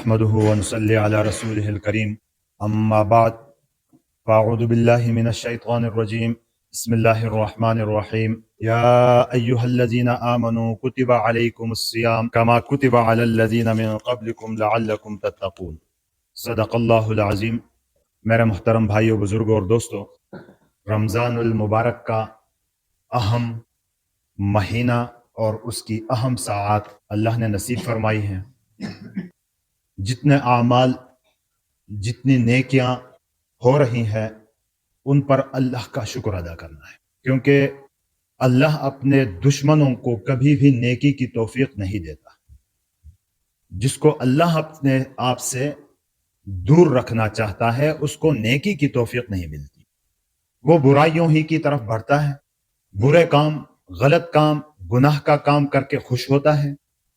نحمده ونصلي على رسوله الكريم أما بعد فأعوذ بالله من الشيطان الرجيم بسم الله الرحمن الرحيم يا أيها الذين آمنوا كتب عليكم الصيام كما كتب على الذين من قبلكم لعلكم تتقون صدق اللہ العظیم۔ میرے محترم بھائیو، بزرگوں اور دوستو، رمضان المبارک کا اہم مہینہ اور اس کی اہم ساعات اللہ نے نصیب فرمائی ہیں۔ جتنے اعمال، جتنی نیکیاں ہو رہی ہیں، ان پر اللہ کا شکر ادا کرنا ہے، کیونکہ اللہ اپنے دشمنوں کو کبھی بھی نیکی کی توفیق نہیں دیتا۔ جس کو اللہ اپنے آپ سے دور رکھنا چاہتا ہے اس کو نیکی کی توفیق نہیں ملتی، وہ برائیوں ہی کی طرف بڑھتا ہے، برے کام، غلط کام، گناہ کا کام کر کے خوش ہوتا ہے،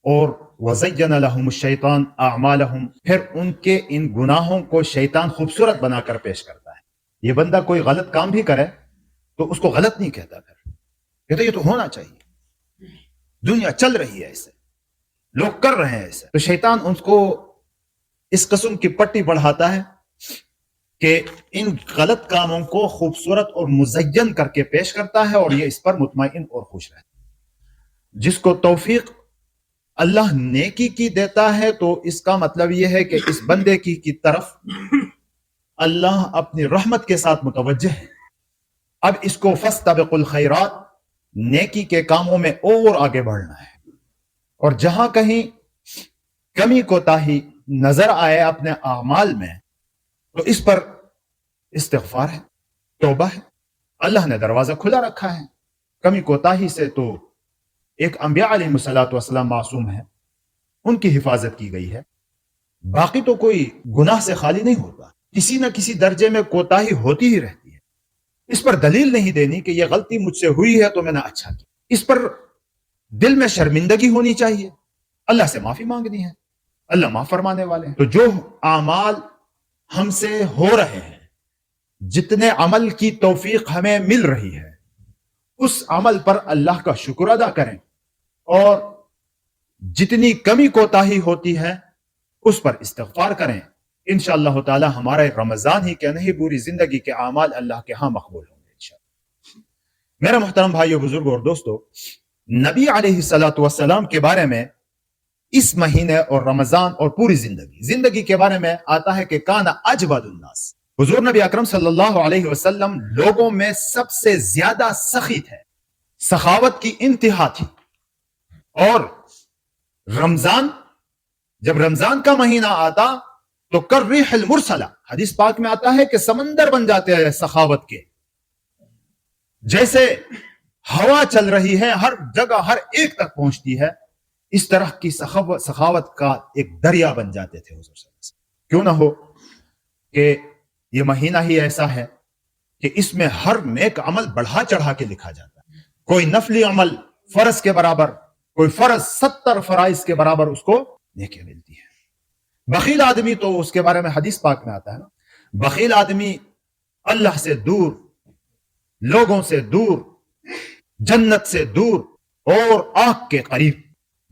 اور وَزَيَّنَ لَهُمُ الشَّيْطَانُ أَعْمَالَهُمْ، پھر ان کے ان گناہوں کو شیطان خوبصورت بنا کر پیش کرتا ہے۔ یہ بندہ کوئی غلط کام بھی کرے تو اس کو غلط نہیں کہتا، پھر کہتا یہ تو ہونا چاہیے، دنیا چل رہی ہے ایسے، لوگ کر رہے ہیں ایسے، تو شیطان ان کو اس قسم کی پٹی بڑھاتا ہے کہ ان غلط کاموں کو خوبصورت اور مزین کر کے پیش کرتا ہے، اور یہ اس پر مطمئن اور خوش رہتا ہے۔ جس کو توفیق اللہ نیکی کی دیتا ہے تو اس کا مطلب یہ ہے کہ اس بندے کی طرف اللہ اپنی رحمت کے ساتھ متوجہ ہے۔ اب اس کو فاستبقوا الخیرات، نیکی کے کاموں میں اور آگے بڑھنا ہے، اور جہاں کہیں کمی کوتاہی نظر آئے اپنے اعمال میں تو اس پر استغفار ہے، توبہ ہے۔ اللہ نے دروازہ کھلا رکھا ہے، کمی کوتاہی سے تو ایک انبیاء علیہ السلام معصوم ہے، ان کی حفاظت کی گئی ہے، باقی تو کوئی گناہ سے خالی نہیں ہوتا، کسی نہ کسی درجے میں کوتاہی ہوتی ہی رہتی ہے۔ اس پر دلیل نہیں دینی کہ یہ غلطی مجھ سے ہوئی ہے تو میں نے اچھا کیا، اس پر دل میں شرمندگی ہونی چاہیے، اللہ سے معافی مانگنی ہے، اللہ معاف فرمانے والے ہیں۔ تو جو اعمال ہم سے ہو رہے ہیں، جتنے عمل کی توفیق ہمیں مل رہی ہے، اس عمل پر اللہ کا شکر ادا کریں، اور جتنی کمی کوتاہی ہوتی ہے اس پر استغفار کریں۔ انشاءاللہ تعالی ہمارے رمضان ہی کے نہیں، پوری زندگی کے اعمال اللہ کے ہاں مقبول ہوں گے انشاءاللہ۔ میرے محترم بھائیو، بزرگوں اور دوستو، نبی علیہ السلام کے بارے میں اس مہینے اور رمضان اور پوری زندگی کے بارے میں آتا ہے کہ کان اجود الناس، حضور نبی اکرم صلی اللہ علیہ وسلم لوگوں میں سب سے زیادہ سخی تھے، سخاوت کی انتہا تھی۔ اور جب رمضان کا مہینہ آتا تو کالریح المرسلہ، حدیث پاک میں آتا ہے کہ سمندر بن جاتے ہیں سخاوت کے، جیسے ہوا چل رہی ہے، ہر جگہ ہر ایک تک پہنچتی ہے، اس طرح کی سخاوت کا ایک دریا بن جاتے تھے حضور صلی اللہ علیہ وسلم۔ کیوں نہ ہو کہ یہ مہینہ ہی ایسا ہے کہ اس میں ہر نیک عمل بڑھا چڑھا کے لکھا جاتا ہے، کوئی نفلی عمل فرض کے برابر، کوئی فرض 70 فرائض کے برابر اس کو نیکی ملتی ہے۔ بخیل آدمی تو اس کے بارے میں حدیث پاک میں آتا ہے نا، بخیل آدمی اللہ سے دور، لوگوں سے دور، جنت سے دور اور آگ کے قریب،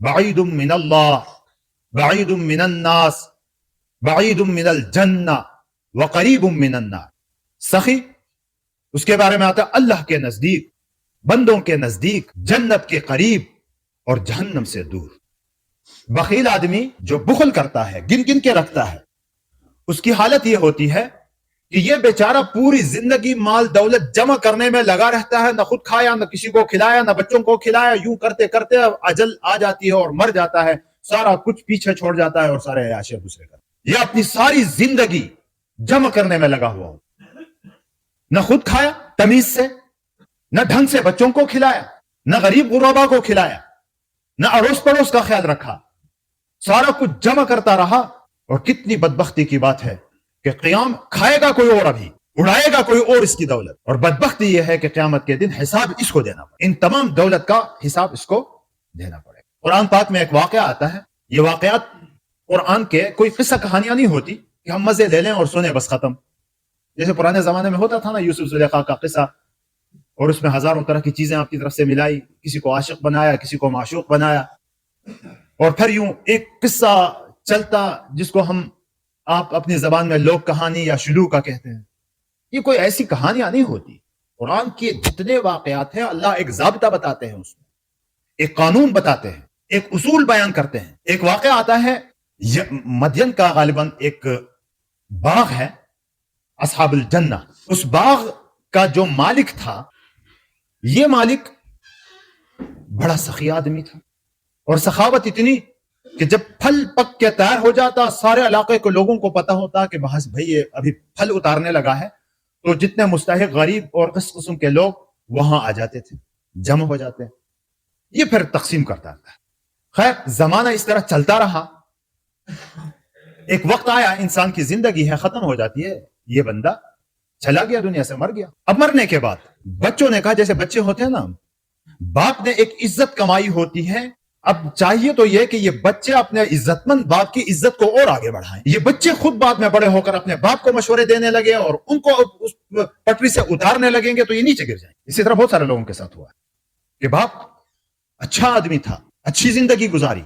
بعید من اللہ، بعید من الناس، بعید من الجنہ وقریب من النار۔ سخی اس کے بارے میں آتا ہے اللہ کے نزدیک، بندوں کے نزدیک، جنت کے قریب اور جہنم سے دور۔ بخیل آدمی جو بخل کرتا ہے، گن گن کے رکھتا ہے، اس کی حالت یہ ہوتی ہے کہ یہ بیچارہ پوری زندگی مال دولت جمع کرنے میں لگا رہتا ہے، نہ خود کھایا، نہ کسی کو کھلایا، نہ بچوں کو کھلایا، یوں کرتے کرتے اجل آ جاتی ہے اور مر جاتا ہے، سارا کچھ پیچھے چھوڑ جاتا ہے اور سارے عیاشی دوسرے کرتے۔ یہ اپنی ساری زندگی جمع کرنے میں لگا ہوا ہو، نہ خود کھایا تمیز سے، نہ ڈھنگ سے بچوں کو کھلایا، نہ غریب غربا کو کھلایا، نہ اڑوس پڑوس کا خیال رکھا، سارا کچھ جمع کرتا رہا۔ اور کتنی بدبختی کی بات ہے کہ قیام کھائے گا کوئی اور، ابھی اڑائے گا کوئی اور اس کی دولت، اور بدبختی یہ ہے کہ قیامت کے دن حساب اس کو دینا پڑے، ان تمام دولت کا حساب اس کو دینا پڑے۔ قرآن پاک میں ایک واقعہ آتا ہے، یہ واقعات قرآن کے کوئی قصہ کہانیاں نہیں ہوتی کہ ہم مزے لے لیں اور سنیں بس ختم، جیسے پرانے زمانے میں ہوتا تھا نا، یوسف زلیخا کا قصہ، اور اس میں ہزاروں طرح کی چیزیں آپ کی طرف سے ملائی، کسی کو عاشق بنایا، کسی کو معشوق بنایا، اور پھر یوں ایک قصہ چلتا جس کو آپ اپنی زبان میں لوک کہانی یا شلوکا کہتے ہیں، یہ کوئی ایسی کہانیاں نہیں ہوتی. قرآن کے جتنے واقعات ہیں اللہ ایک ضابطہ بتاتے ہیں، اس میں ایک قانون بتاتے ہیں، ایک اصول بیان کرتے ہیں. ایک واقعہ آتا ہے مدین کا، غالباً ایک باغ ہے اصحاب الجنہ. اس باغ کا جو مالک تھا، یہ مالک بڑا سخی آدمی تھا، اور سخاوت اتنی کہ جب پھل پک کے تیار ہو جاتا سارے علاقے کے لوگوں کو پتا ہوتا کہ بس بھئی یہ ابھی پھل اتارنے لگا ہے، تو جتنے مستحق غریب اور اس قسم کے لوگ وہاں آ جاتے تھے، جمع ہو جاتے ہیں. یہ پھر تقسیم کرتا تھا. خیر زمانہ اس طرح چلتا رہا. ایک وقت آیا انسان کی زندگی ہے ختم ہو جاتی ہے، یہ بندہ چلا گیا، دنیا سے مر گیا. اب مرنے کے بعد بچوں نے کہا، جیسے بچے ہوتے ہیں نا، باپ نے ایک عزت کمائی ہوتی ہے، اب چاہیے تو یہ کہ یہ بچے اپنے عزت مند باپ کی عزت کو اور آگے بڑھائیں. یہ بچے خود بعد میں بڑے ہو کر اپنے باپ کو مشورے دینے لگے اور ان کو اس پٹری سے اتارنے لگیں گے تو یہ نیچے گر جائیں. اسی طرح بہت سارے لوگوں کے ساتھ ہوا ہے کہ باپ اچھا آدمی تھا، اچھی زندگی گزاری،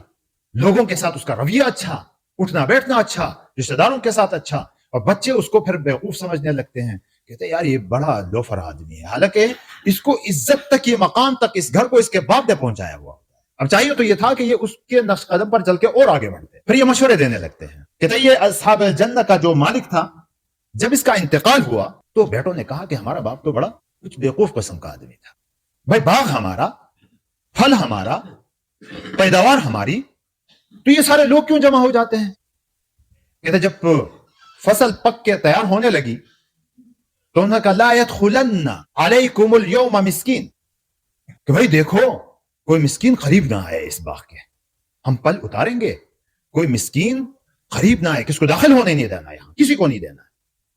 لوگوں کے ساتھ اس کا رویہ اچھا، اٹھنا بیٹھنا اچھا، رشتہ داروں کے ساتھ اچھا، اور بچے اس کو پھر بیوقوف سمجھنے لگتے ہیں، کہتے ہیں یار یہ بڑا لوفر آدمی ہے، حالانکہ اس کو عزت تک، یہ مقام تک، اس گھر کو اس کے باپ نے پہنچایا ہوا. اب چاہیے تو یہ تھا کہ یہ اس کے نقش قدم پر چل کے اور آگے بڑھتے. پھر یہ مشورے دینے لگتے ہیں، کہتے ہیں یہ اصحاب الجنہ کا جو مالک تھا، جب اس کا انتقال ہوا تو بیٹوں نے کہا کہ ہمارا باپ تو بڑا کچھ بیوقوف قسم کا آدمی تھا. بھائی باغ ہمارا، پھل ہمارا، پیداوار ہماری، تو یہ سارے لوگ کیوں جمع ہو جاتے ہیں؟ کہتے جب فصل پک کے تیار ہونے لگی تو انہوں نے کہا لا يدخلن علیکم اليوم مسکین، کہ بھائی دیکھو کوئی مسکین قریب نہ آئے اس باغ کے، ہم پل اتاریں گے، کوئی مسکین قریب نہ آئے، کس کو داخل ہونے نہیں دینا، یہاں کسی کو نہیں دینا.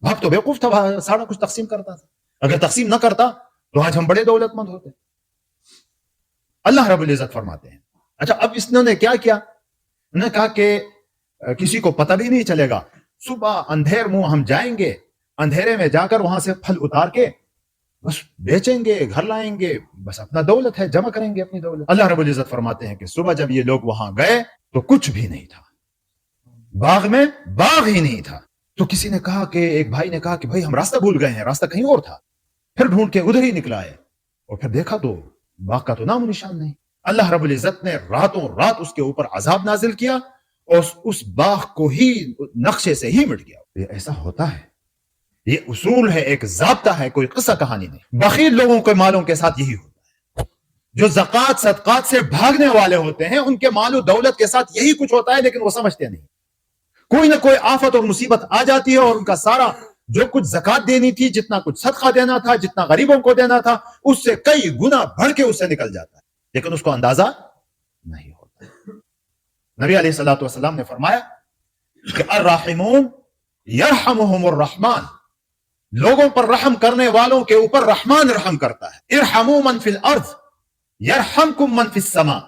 باپ تو بیوقوف تھا، سارا کچھ تقسیم کرتا تھا، اگر تقسیم نہ کرتا تو آج ہم بڑے دولت مند ہوتے. اللہ رب العزت فرماتے ہیں اچھا اب اس نے کیا کیا؟ انہوں نے کہا کہ کسی کو پتہ بھی نہیں چلے گا، صبح اندھیر منہ ہم جائیں گے، اندھیرے میں جا کر وہاں سے پھل اتار کے بس بیچیں گے، گھر لائیں گے، بس اپنا دولت ہے جمع کریں گے اپنی دولت. اللہ رب العزت فرماتے ہیں کہ صبح جب یہ لوگ وہاں گئے تو کچھ بھی نہیں تھا، باغ میں باغ ہی نہیں تھا. تو کسی نے کہا کہ ایک بھائی نے کہا کہ بھائی ہم راستہ بھول گئے ہیں، راستہ کہیں اور تھا. پھر ڈھونڈ کے ادھر ہی نکلا ہے اور پھر دیکھا تو باغ کا تو نام و نشان نہیں. اللہ رب العزت نے راتوں رات اس کے اوپر عذاب نازل کیا اور اس باغ کو ہی نقشے سے ہی مٹ گیا. یہ ایسا ہوتا ہے، یہ اصول ہے، ایک ضابطہ ہے، کوئی قصہ کہانی نہیں. بخیل لوگوں کے مالوں کے ساتھ یہی ہوتا ہے، جو زکوٰۃ صدقات سے بھاگنے والے ہوتے ہیں ان کے مال و دولت کے ساتھ یہی کچھ ہوتا ہے، لیکن وہ سمجھتے نہیں. کوئی نہ کوئی آفت اور مصیبت آ جاتی ہے اور ان کا سارا جو کچھ زکوٰۃ دینی تھی، جتنا کچھ صدقہ دینا تھا، جتنا غریبوں کو دینا تھا، اس سے کئی گنا بڑھ کے اس سے نکل جاتا ہے، لیکن اس کو اندازہ نہیں ہوتا. نبی علیہ الصلوۃ والسلام نے فرمایا کہ الراحمون یرحمہم الرحمن، لوگوں پر رحم کرنے والوں کے اوپر رحمان رحم کرتا ہے. ارحموا من فی الارض یرحمکم من فی السماء،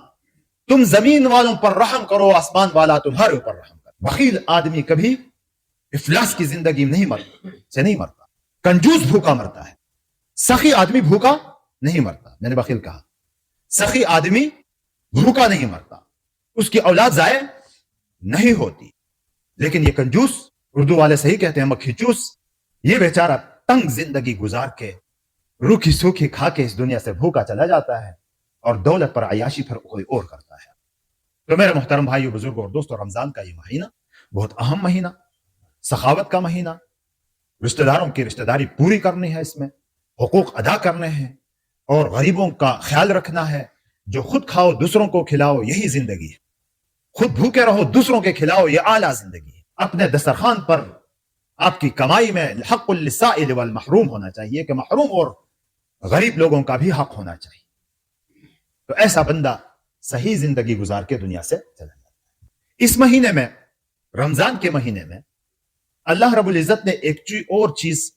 تم زمین والوں پر رحم کرو، آسمان والا تمہارے اوپر رحم کرو. بخیل آدمی کبھی افلاس کی زندگی نہیں مرتا، کنجوس بھوکا مرتا ہے، سخی آدمی بھوکا نہیں مرتا. میں نے بخیل کہا، سخی آدمی بھوکا نہیں مرتا، اس کی اولاد ضائع نہیں ہوتی. لیکن یہ کنجوس، اردو والے صحیح کہتے ہیں مکھی چوس، یہ بیچارہ تنگ زندگی گزار کے روکھی سوکھی کھا کے اس دنیا سے بھوکا چلا جاتا ہے اور دولت پر عیاشی پھر کوئی اور کرتا ہے. تو میرے محترم بھائیو، بزرگوں اور دوستوں، رمضان کا یہ مہینہ بہت اہم مہینہ، سخاوت کا مہینہ، رشتہ داروں کی رشتہ داری پوری کرنی ہے، اس میں حقوق ادا کرنے ہیں اور غریبوں کا خیال رکھنا ہے. جو خود کھاؤ دوسروں کو کھلاؤ، یہی زندگی ہے. خود بھوکے رہو دوسروں کے کھلاؤ، یہ اعلیٰ زندگی ہے. اپنے دسترخوان پر آپ کی کمائی میں حق للسائل والمحروم ہونا چاہیے، کہ محروم اور غریب لوگوں کا بھی حق ہونا چاہیے. تو ایسا بندہ صحیح زندگی گزار کے دنیا سے چلا جاتا ہے. اس مہینے میں، رمضان کے مہینے میں، اللہ رب العزت نے ایک اور چیز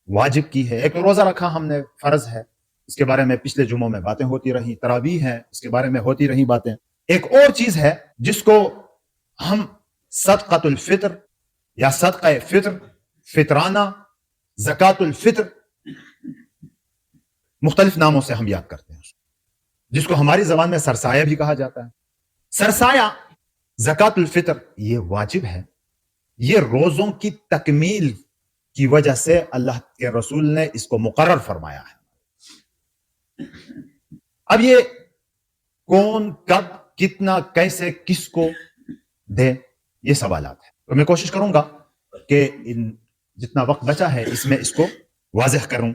واجب کی ہے. ایک روزہ رکھا ہم نے، فرض ہے، اس کے بارے میں پچھلے جمعوں میں باتیں ہوتی رہی، تراویح ہے، اس کے بارے میں ہوتی رہی باتیں. ایک اور چیز ہے جس کو ہم صدقۃ الفطر یا صدقہ فطر، فطرانہ، زکوٰۃ الفطر، مختلف ناموں سے ہم یاد کرتے ہیں، جس کو ہماری زبان میں سرسایہ بھی کہا جاتا ہے. سرسایہ ज़कातुल फितर ये वाजिब है, ये रोजों की तकमील की वजह से अल्लाह के रसूल ने इसको मुकर्रर फरमाया है। अब ये कौन, कब, कितना, कैसे, किसको दे, ये सवालात है। तो मैं कोशिश करूंगा कि इन जितना वक्त बचा है इसमें इसको वाज़ेह करूं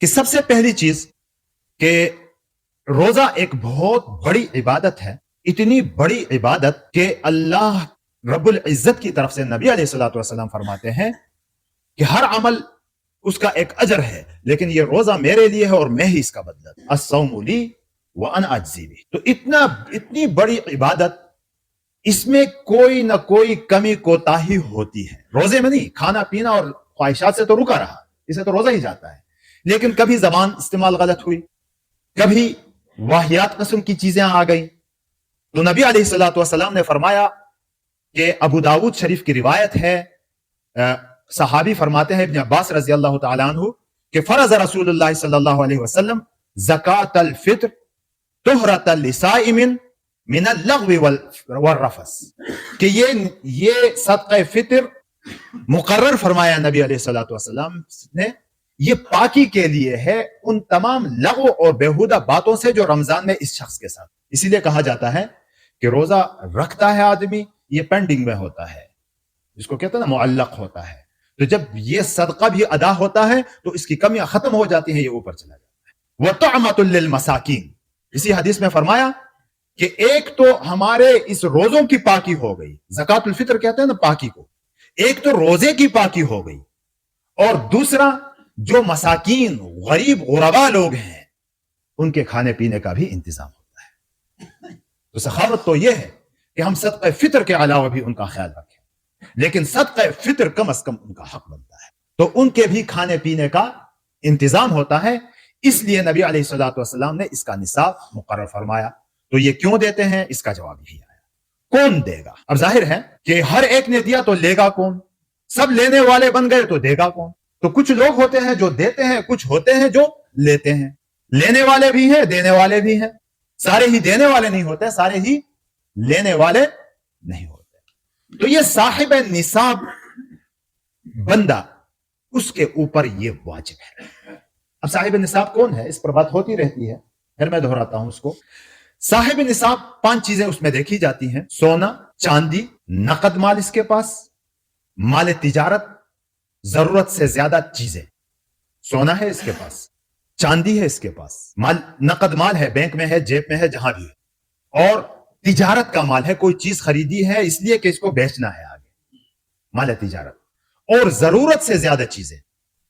कि सबसे पहली चीज कि रोजा एक बहुत बड़ी इबादत है, इतनी बड़ी इबादत कि अल्लाह रब्बुल इज्जत की तरफ से नबी अलैहिस्सलातु वस्सलाम फरमाते हैं कि हर अमल उसका एक अजर है, लेकिन ये रोजा मेरे लिए है और मैं ही इसका बदला, अस्सौमु ली व अना अज्ज़ी बिही। तो इतनी बड़ी इबादत, इसमें कोई ना कोई कमी कोताही होती है। रोजे में नहीं, खाना पीना और ख्वाहिशात से तो रुका रहा, इसे तो रोजा ही जाता है, लेकिन कभी जबान इस्तेमाल गलत हुई, कभी वाहियात किस्म की चीजें आ गई, तो नबी अलैहिस्सलातु वस्सलाम ने फरमाया कि अबू दाऊद शरीफ की रिवायत है, सहाबी फरमाते हैं इब्न अब्बास रजी अल्लाह तआला अन्हु कि फरज़ रसूलुल्लाह सल्लल्लाहु अलैहि वसल्लम ज़कातल फित्र तुहरतल लिसाइमिन मिनल लग़्वी वल रफ़स, कि ये सदक़े फित्र मुकर्रर फरमाया नबी अलैहिस्सलातु वस्सलाम ने, ये पाकी के लिए है उन तमाम लग़्व और बेहुदा बातों से जो रमजान में इस शख्स के साथ। इसीलिए कहा जाता है कि रोजा रखता है आदमी, ये पेंडिंग में होता है, जिसको कहते हैं ना मुअल्लक होता है। तो जब ये सदका भी अदा होता है तो इसकी कमियां खत्म हो जाती हैं, ये ऊपर चला जाता है। व तुअमतुल लिल मसाकीन, इसी हदीस में फरमाया कि एक तो हमारे इस रोजों की पाकी हो गई, ज़कातुल फित्र कहते हैं ना पाकी को, एक तो रोजे की पाकी हो गई, और दूसरा जो मसाकीन गरीब गुरबा लोग हैं उनके खाने पीने का भी इंतजाम होता है। तो सखावत तो यह है कि हम सदक़े फित्र के अलावा भी उनका ख्याल रखें, लेकिन सदक़े फित्र कम अज कम उनका हक बनता है, तो उनके भी खाने पीने का इंतजाम होता है। इसलिए नबी अलैहिस्सलातु वस्सलाम ने इसका निसाब मुकर्रर फरमाया। तो ये क्यों देते हैं, इसका जवाब यही आया, कौन देगा। अब जाहिर है कि हर एक ने दिया तो लेगा कौन, सब लेने वाले बन गए तो देगा कौन। तो कुछ लोग होते हैं जो देते हैं, कुछ होते हैं जो लेते हैं, लेने वाले भी हैं देने वाले भी हैं, सारे ही देने वाले नहीं होते, सारे ही लेने वाले नहीं होते। तो ये साहिब निसाब बंदा, उसके ऊपर ये वाजिब है। अब साहिब निसाब कौन है, इस पर बात होती रहती है, फिर मैं दोहराता हूं उसको। साहिब निसाब 5 चीजें उसमें देखी जाती हैं, सोना, चांदी, नकद माल इसके पास, माल तिजारत, जरूरत से ज्यादा चीजें। सोना है इसके पास, चांदी है इसके पास, माल नकद माल है, बैंक में है, जेब में है, जहां भी है, और तिजारत का माल है, कोई चीज खरीदी है इसलिए कि इसको बेचना है आगे, माल तिजारत, और जरूरत से ज्यादा चीजें।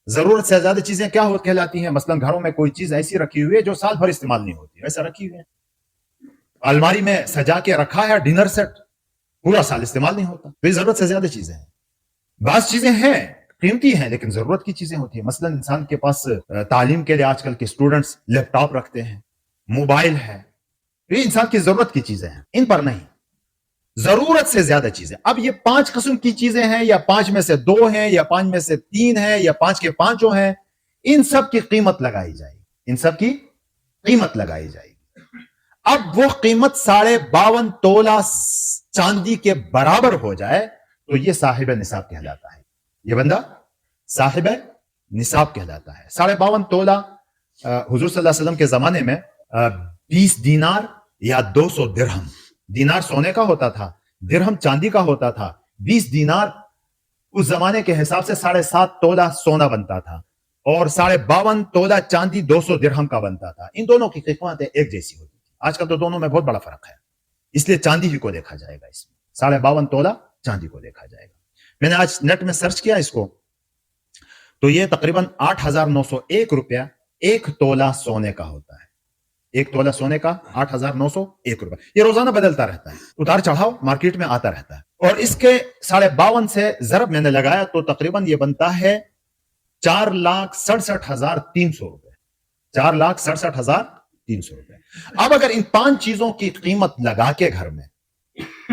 जरूरत से ज्यादा चीजें क्या हो कहलाती हैं, मसलन घरों में कोई चीज ऐसी रखी हुई है जो साल भर इस्तेमाल नहीं होती, ऐसा रखी हुई है, अलमारी में सजा के रखा है डिनर सेट, पूरा साल इस्तेमाल नहीं होता, तो ये जरूरत से ज्यादा चीजें हैं। बात चीजें हैं कीमती हैं लेकिन जरूरत की चीजें होती है। मसलन इंसान के पास तालीम के लिए आजकल के स्टूडेंट्स लैपटॉप रखते हैं, मोबाइल है, ये इंसान की जरूरत की चीजें हैं, इन पर नहीं, जरूरत से ज्यादा चीजें। अब ये 5 किस्म की चीजें हैं, या 5 में से 2 हैं, या 5 में से 3 हैं, या 5 के 5 हैं, इन सब की कीमत लगाई जाएगी, इन सब की कीमत लगाई जाएगी। अब वो कीमत 52.5 तोला चांदी के बराबर हो जाए तो ये साहिब निसाब कहलाता है, ये बंदा साहिब निसाब कहलाता है। 52.5 तोला हुजूर सल्लल्लाहु अलैहि वसल्लम के जमाने में 20 दीनार या 200 दिरहम, दीनार सोने का होता था, दिरहम चांदी का होता था। 20 दीनार उस जमाने के हिसाब से 7.5 तोला सोना बनता था, और 52.5 तोला चांदी 200 दिरहम का बनता था। इन दोनों की कीमतें एक जैसी होती थी। आजकल तो दोनों में बहुत बड़ा फर्क है, इसलिए चांदी ही को देखा जाएगा, इसमें 52.5 तोला चांदी को देखा जाएगा। मैंने आज नेट में सर्च किया इसको, तो ये तकरीबन 8,901 रुपया 1 तोला सोने का होता है। 1 तोला सोने का 8,901 रुपया। ये रोजाना बदलता रहता है, उतार चढ़ाव मार्केट में आता रहता है। और इसके 52.5 से जरब मैंने लगाया तो तकरीबन ये बनता है 4,67,300 रुपए, 4,67,300 रुपए। अब अगर इन 5 चीजों की कीमत लगा के घर में,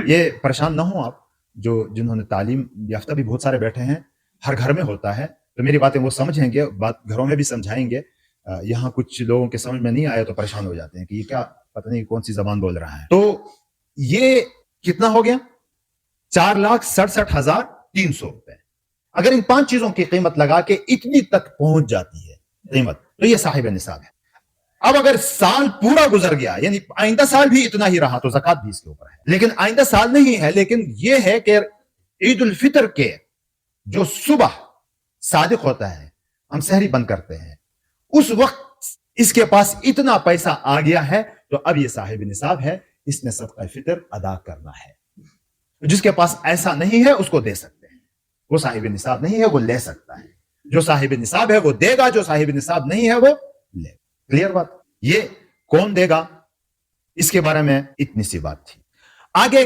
ये परेशान ना हो आप, जो जिन्होंने तालीम याफ्ता भी बहुत सारे बैठे हैं, हर घर में होता है, तो मेरी बातें वो समझेंगे, बात घरों में भी समझाएंगे। यहाँ कुछ लोगों के समझ में नहीं आया तो परेशान हो जाते हैं कि ये क्या, पता नहीं कौन सी जबान बोल रहा है। तो ये कितना हो गया, 4,67,300 रुपए। अगर इन 5 चीजों की कीमत लगा के इतनी तक पहुंच जाती है कीमत, तो ये साहिब निसाब है। अब अगर साल पूरा गुजर गया, यानी आइंदा साल भी इतना ही रहा, तो ज़कात भी इसके ऊपर है। लेकिन आइंदा साल नहीं है, लेकिन यह है कि ईद उल फितर के जो सुबह सादिक होता है, हम सहरी बंद करते हैं, उस वक्त इसके पास इतना पैसा आ गया है, तो अब ये साहिब निसाब है, इसने सदका फितर अदा करना है। जिसके पास ऐसा नहीं है उसको दे सकते हैं, वो साहिब निसाब नहीं है वो ले सकता है। जो साहिब निसाब है वो देगा, जो साहिब निसाब नहीं है वो ले। क्लियर बात? ये कौन देगा, इसके बारे में इतनी सी बात थी। आगे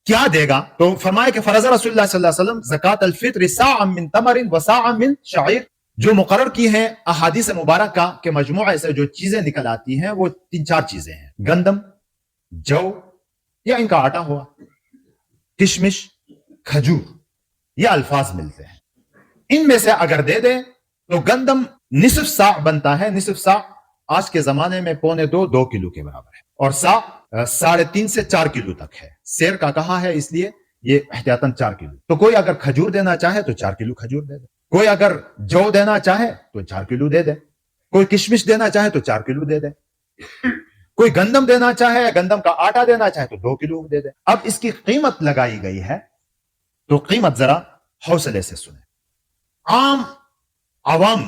क्या देगा, तो फरमाया कि फरज़ रसूलुल्लाह सल्लल्लाहु अलैहि वसल्लम ज़कात अल फित्र साअ मिन तमरिन व साअ मिन शाइर, जो मुकर्रर की हैं अहादीस मुबारका के मजमूआ से जो चीजें निकल आती हैं वो 3-4 चीजें हैं। गंदम, जौ या इनका आटा हुआ, किशमिश, खजूर, ये अल्फाज मिलते हैं। इनमें से अगर दे दे तो गंदम निसफ सा बनता है। निसफ सा आज के जमाने में 2.25-2 किलो के बराबर है, और सा 3.5 से 4 किलो तक है। शेर का कहा है इसलिए ये एहतियातन 4 किलो। तो कोई अगर खजूर देना चाहे तो 4 किलो खजूर दे दे, कोई अगर जौ देना चाहे तो 4 किलो दे दे, कोई किशमिश देना चाहे तो 4 किलो दे दे, कोई गंदम देना चाहे, गंदम का आटा देना चाहे तो 2 किलो दे दे। अब इसकी कीमत लगाई गई है, तो कीमत जरा हौसले से सुने। आम आवाम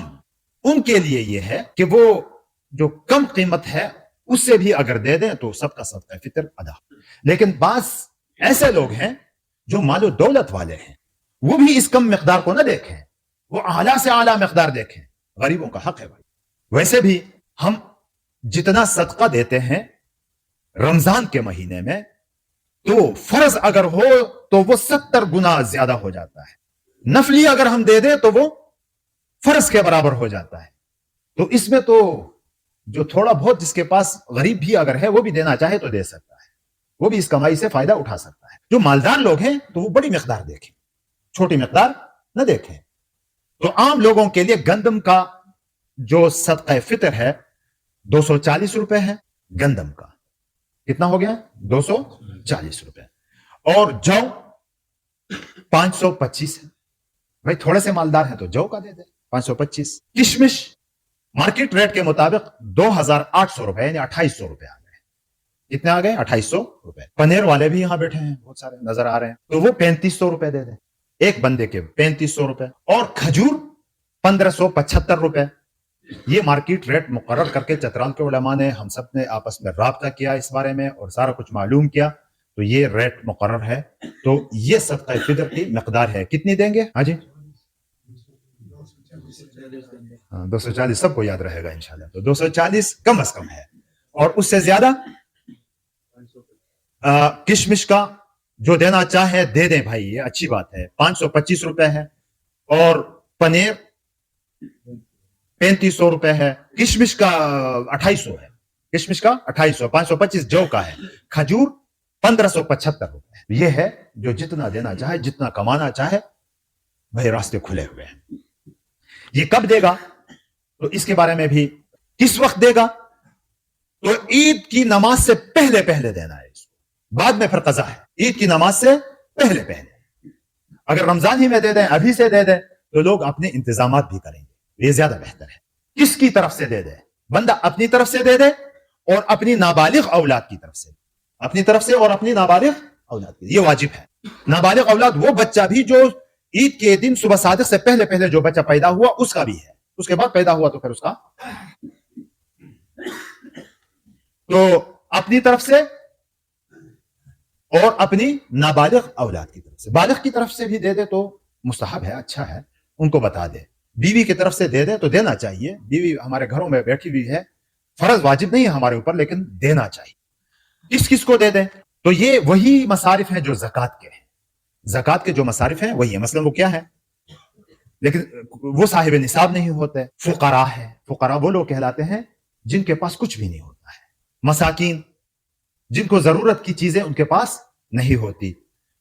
उनके लिए यह है कि वो जो कम कीमत है उससे भी अगर दे दें तो सबका सदका फितर अदा। लेकिन बास ऐसे लोग हैं जो मालो दौलत वाले हैं, वो भी इस कम मिकदार को ना देखें, वो आला से आला मिकदार देखें। गरीबों का हक है भाई। वैसे भी हम जितना सदका देते हैं रमजान के महीने में, तो फर्ज अगर हो तो वो 70 गुना ज्यादा हो जाता है, नफली अगर हम दे दें तो वो फर्ज के बराबर हो जाता है। तो इसमें तो जो थोड़ा बहुत जिसके पास गरीब भी अगर है वो भी देना चाहे तो दे सकता है, वो भी इस कमाई से फायदा उठा सकता है। जो मालदार लोग हैं तो वो बड़ी मिकदार देखें, छोटी मिकदार न देखें। तो आम लोगों के लिए गंदम का जो सदका फितर है 240 रुपए है। गंदम का कितना हो गया? 240 रुपए। और जौ 525 है। भाई थोड़े से मालदार हैं तो जौ का दे दे 525। किशमिश मार्केट रेट के मुताबिक 2,800 रुपए यानी 2,800 रुपए आ गए। कितने आ गए? 2,800 रुपए। पनीर वाले भी यहां बैठे हैं, बहुत सारे नजर आ रहे हैं, तो वो 3,500 रुपए दे दे एक बंदे के, 3,500 रुपए। और खजूर 1,575 रुपए। ये मार्केट रेट मुकर्रर करके चतराल के उलमा ने, हम सब ने आपस में राब्ता किया इस बारे में और सारा कुछ मालूम किया, तो ये रेट मुकर्रर है। तो ये सदका फितर की मिकदार है। कितनी देंगे? हाँ जी 240 सबको याद रहेगा इंशाल्लाह। तो 240 कम अज कम है, और उससे ज्यादा किशमिश का जो देना चाहे दे दें भाई, ये अच्छी बात है। 525 रुपए है। और पनीर 3,500 रुपए है। किशमिश का 2,800 है। किशमिश का 2,800, 525 जौ का है। खजूर 1,575 रुपए। ये है जो जितना देना चाहे, जितना कमाना चाहे, भाई रास्ते खुले हुए हैं। ये कब देगा तो इसके बारे में भी, किस वक्त देगा तो ईद की नमाज से पहले पहले देना है इसको, बाद में फिर कज़ा है। ईद की नमाज से पहले पहले। अगर रमजान ही में दे दें, अभी से दे दें, तो लोग अपने इंतजामात भी करेंगे, ये ज्यादा बेहतर है। किसकी तरफ से दे दे? बंदा अपनी तरफ से दे दे और अपनी नाबालिग औलाद की तरफ से, अपनी तरफ से और अपनी नाबालिग औलाद की, ये वाजिब है। नाबालिग औलाद वो बच्चा भी जो ईद के दिन सुबह सादिक से पहले पहले जो बच्चा पैदा हुआ उसका भी है, उसके बाद पैदा हुआ तो फिर उसका। तो अपनी तरफ से और अपनी नाबालिग औलाद की तरफ से। बालिग की तरफ से भी दे दे तो मुस्तहब है, अच्छा है, उनको बता दे। बीवी की तरफ से दे दे तो देना चाहिए, बीवी हमारे घरों में बैठी हुई है, फर्ज वाजिब नहीं है हमारे ऊपर, लेकिन देना चाहिए। किस किस को दे दे? तो ये वही मसारिफ हैं जो ज़कात के हैं। ज़कात के जो मसारिफ हैं वही है। मसलन वो क्या है, लेकिन वो साहिब निसाब नहीं होते। फुकरा है, फुकरा वो लोग कहलाते हैं जिनके पास कुछ भी नहीं होता है। मसाकीन, जिनको जरूरत की चीजें उनके पास नहीं होती।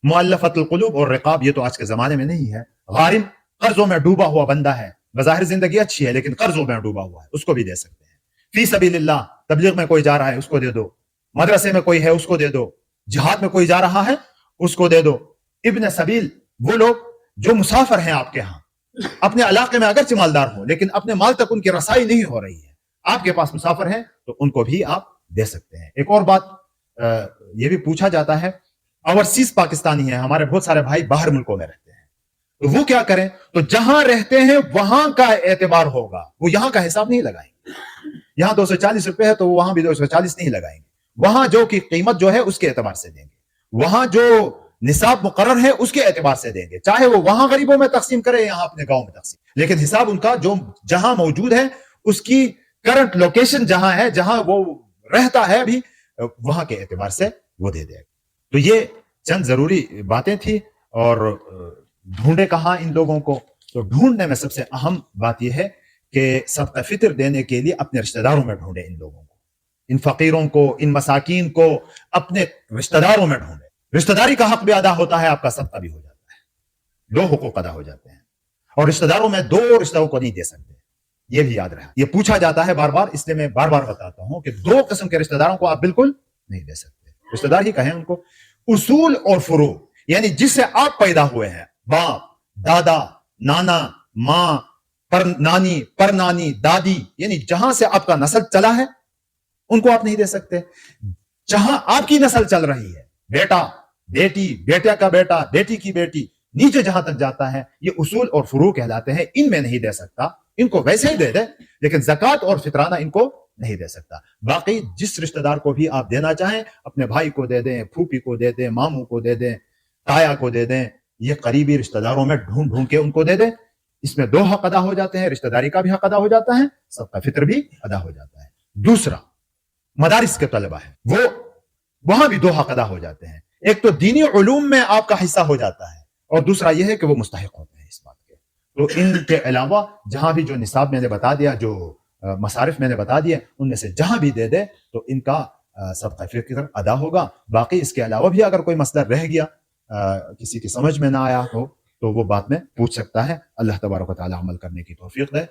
मुअल्लफतुल कुलूब और रिकाब, ये तो आज के जमाने में नहीं है। गारिम, कर्जों में डूबा हुआ बंदा है, बज़ाहिर जिंदगी अच्छी है लेकिन कर्जों में डूबा हुआ है, उसको भी दे सकते हैं। फी सबीलिल्लाह, तबलीग में कोई जा रहा है उसको दे दो, मदरसे में कोई है उसको दे दो, जिहाद में कोई जा रहा है उसको दे दो। ابن सबील वो लोग जो मुसाफिर हैं आपके यहाँ, अपने इलाके में अगरचे मालदार हो लेकिन अपने माल तक उनकी रसाई नहीं हो रही है, आपके पास मुसाफिर हैं तो उनको भी आप दे सकते हैं। एक और बात ये भी पूछा जाता है, ओवरसीज पाकिस्तानी है, हमारे बहुत सारे भाई बाहर मुल्कों में रहते हैं, तो वो क्या करें, तो जहां रहते हैं वहां का एतबार होगा, वो यहां का हिसाब नहीं लगाएंगे। यहां 240 रुपए है तो वहां भी 240 नहीं लगाएंगे, वहां जो की कीमत जो है उसके एतबार से देंगे, वहां जो निसाब मुकर्रर है उसके एतबार से देंगे, चाहे वो वहां गरीबों में तकसीम करे यहां अपने गांव में तकसीम, लेकिन हिसाब उनका जो जहां मौजूद है उसकी करंट लोकेशन जहां है, जहां वो रहता है अभी, वहां के एतबार से वो दे देगा। तो ये चंद जरूरी बातें थी। और ढूंढे कहां इन लोगों को, तो ढूंढने में सबसे अहम बात यह है कि सदका फितर देने के लिए अपने रिश्तेदारों में ढूंढे इन लोगों को, इन फकीरों को, इन मसाकीन को अपने रिश्तेदारों में ढूंढे। रिश्तेदारी का हक भी अदा होता है, आपका सदका भी हो जाता है, दो हुकूक अदा हो जाते हैं। और रिश्तेदारों में दो रिश्तों को नहीं दे सकते, ये भी याद रहा। ये पूछा जाता है बार बार, इसलिए मैं बार बार बताता हूं कि दो किस्म के रिश्तेदारों को आप बिल्कुल नहीं दे सकते। रिश्तेदार ही कहें उनको, उसूल और फुरू, यानी जिससे आप पैदा हुए हैं, बाप, दादा, नाना, माँ, पर नानी, पर नानी, दादी, यानी जहां से आपका नस्ल चला है उनको आप नहीं दे सकते। जहां आपकी नस्ल चल रही है, बेटा, बेटी, बेटे का बेटा, बेटी की बेटी, नीचे जहां तक जाता है, ये उसूल और फुरू कहलाते हैं, इनमें नहीं दे सकता। इनको वैसे ही दे दे, लेकिन ज़कात और फितराना इनको नहीं दे सकता। बाकी जिस रिश्तेदार को भी आप देना चाहें, अपने भाई को दे दें, फूफी को दे दें, मामू को दे दें, ताया को दे दें, ये करीबी रिश्तेदारों में ढूंढ ढूंढ के उनको दे दें। इसमें दो हक अदा हो जाते हैं, रिश्तेदारी का भी हक अदा हो जाता है, सबका फितर भी अदा हो जाता है। दूसरा, मदारिस के तलबा है, वो वहां भी दो हक अदा हो जाते हैं। एक तो दीनी उलूम में आपका हिस्सा हो जाता है, और दूसरा यह है कि वो मुस्तहिक होते हैं इस बात के। तो इनके अलावा जहां भी जो निसाब मैंने बता दिया, जो मसारिफ मैंने बता दिए, उनमें से जहां भी दे दे तो इनका सदका फितर अदा होगा। बाकी इसके अलावा भी अगर कोई मसला रह गया, किसी की समझ में ना आया हो, तो वो बात में पूछ सकता है। अल्लाह तबारक व तआला अमल करने की तौफीक दे।